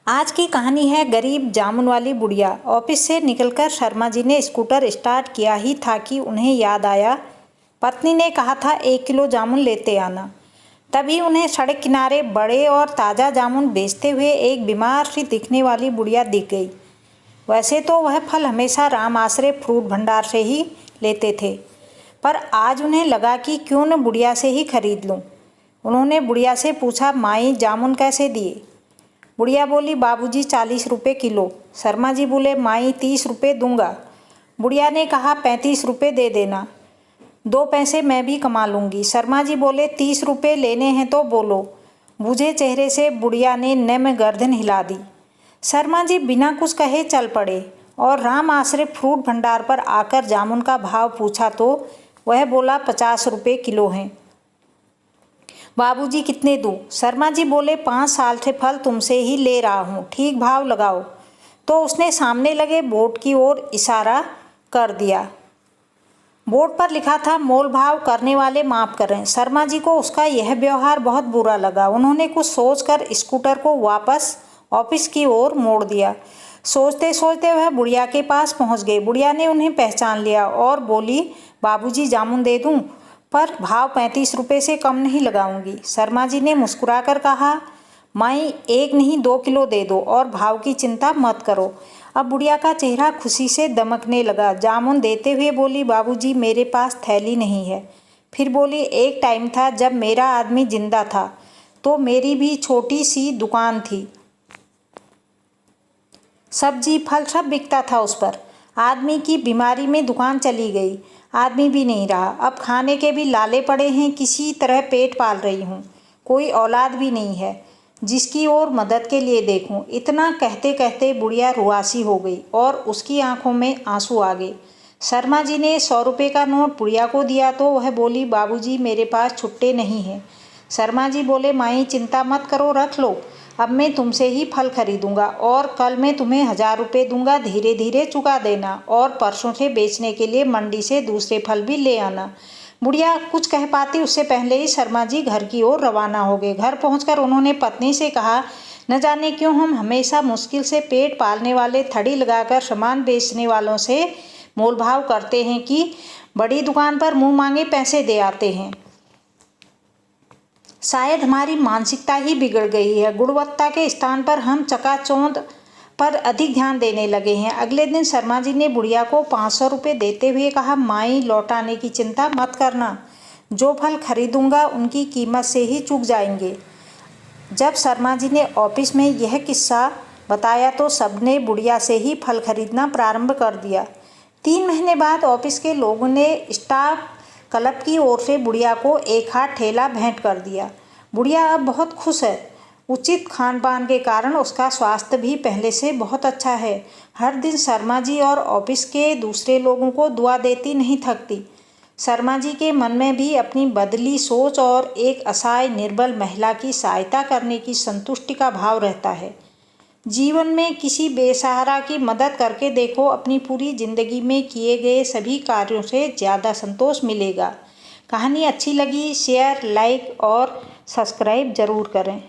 आज की कहानी है गरीब जामुन वाली बुढ़िया। ऑफिस से निकलकर शर्मा जी ने स्कूटर स्टार्ट किया ही था कि उन्हें याद आया, पत्नी ने कहा था 1 किलो जामुन लेते आना। तभी उन्हें सड़क किनारे बड़े और ताज़ा जामुन बेचते हुए एक बीमार सी दिखने वाली बुढ़िया दिख गई। वैसे तो वह फल हमेशा राम आश्रय फ्रूट भंडार से ही लेते थे, पर आज उन्हें लगा कि क्यों न बुढ़िया से ही खरीद लूं। उन्होंने बुढ़िया से पूछा, माई जामुन कैसे दिए? बुढ़िया बोली, बाबूजी 40 रुपये किलो। शर्मा जी बोले, माई 30 रुपये दूंगा। बुढ़िया ने कहा, 35 रुपये दे देना, 2 पैसे मैं भी कमा लूँगी। शर्मा जी बोले, 30 रुपये लेने हैं तो बोलो। बूझे चेहरे से बुढ़िया ने नम गर्दन हिला दी। शर्मा जी बिना कुछ कहे चल पड़े और राम आश्रय फ्रूट भंडार पर आकर जामुन का भाव पूछा तो वह बोला, 50 रुपये किलो हैं। बाबूजी कितने दूँ? शर्मा जी बोले, 5 साल से फल तुमसे ही ले रहा हूँ, ठीक भाव लगाओ। तो उसने सामने लगे बोर्ड की ओर इशारा कर दिया। बोर्ड पर लिखा था, मोल भाव करने वाले माफ़ करें। शर्मा जी को उसका यह व्यवहार बहुत बुरा लगा। उन्होंने कुछ सोचकर स्कूटर को वापस ऑफिस की ओर मोड़ दिया। सोचते सोचते वह बुढ़िया के पास पहुंच गए। बुढ़िया ने उन्हें पहचान लिया और बोली, बाबूजी जामुन दे दूं, पर भाव 35 रुपये से कम नहीं लगाऊंगी। शर्मा जी ने मुस्कुराकर कहा, माई 1 नहीं 2 किलो दे दो और भाव की चिंता मत करो। अब बुढ़िया का चेहरा खुशी से दमकने लगा। जामुन देते हुए बोली, बाबूजी मेरे पास थैली नहीं है। फिर बोली, एक टाइम था जब मेरा आदमी जिंदा था तो मेरी भी छोटी सी दुकान थी, सब्जी फल सब बिकता था उस पर। आदमी की बीमारी में दुकान चली गई, आदमी भी नहीं रहा। अब खाने के भी लाले पड़े हैं, किसी तरह पेट पाल रही हूँ। कोई औलाद भी नहीं है जिसकी ओर मदद के लिए देखूं। इतना कहते कहते बुढ़िया रुआसी हो गई और उसकी आंखों में आंसू आ गए। शर्मा जी ने 100 रुपये का नोट बुढ़िया को दिया तो वह बोली, बाबूजी मेरे पास छुट्टे नहीं हैं। शर्मा जी बोले, माई चिंता मत करो, रख लो। अब मैं तुमसे ही फल खरीदूंगा और कल मैं तुम्हें 1000 रुपये दूंगा, धीरे धीरे चुका देना और परसों से बेचने के लिए मंडी से दूसरे फल भी ले आना। बुढ़िया कुछ कह पाती उससे पहले ही शर्मा जी घर की ओर रवाना हो गए। घर पहुंचकर उन्होंने पत्नी से कहा, न जाने क्यों हम हमेशा मुश्किल से पेट पालने वाले थड़ी लगाकर सामान बेचने वालों से मोलभाव करते हैं कि बड़ी दुकान पर मुंह मांगे पैसे दे आते हैं। शायद हमारी मानसिकता ही बिगड़ गई है। गुणवत्ता के स्थान पर हम चकाचौंध पर अधिक ध्यान देने लगे हैं। अगले दिन शर्मा जी ने बुढ़िया को 500 रुपये देते हुए कहा, माई लौटाने की चिंता मत करना, जो फल खरीदूंगा उनकी कीमत से ही चूक जाएंगे। जब शर्मा जी ने ऑफिस में यह किस्सा बताया तो सबने बुढ़िया से ही फल खरीदना प्रारंभ कर दिया। 3 महीने बाद ऑफिस के लोगों ने स्टाफ क्लब की ओर से बुढ़िया को एक हाथ ठेला भेंट कर दिया। बुढ़िया अब बहुत खुश है। उचित खान पान के कारण उसका स्वास्थ्य भी पहले से बहुत अच्छा है। हर दिन शर्मा जी और ऑफिस के दूसरे लोगों को दुआ देती नहीं थकती। शर्मा जी के मन में भी अपनी बदली सोच और एक असहाय निर्बल महिला की सहायता करने की संतुष्टि का भाव रहता है। जीवन में किसी बेसहारा की मदद करके देखो, अपनी पूरी जिंदगी में किए गए सभी कार्यों से ज़्यादा संतोष मिलेगा। कहानी अच्छी लगी शेयर, लाइक और सब्सक्राइब ज़रूर करें।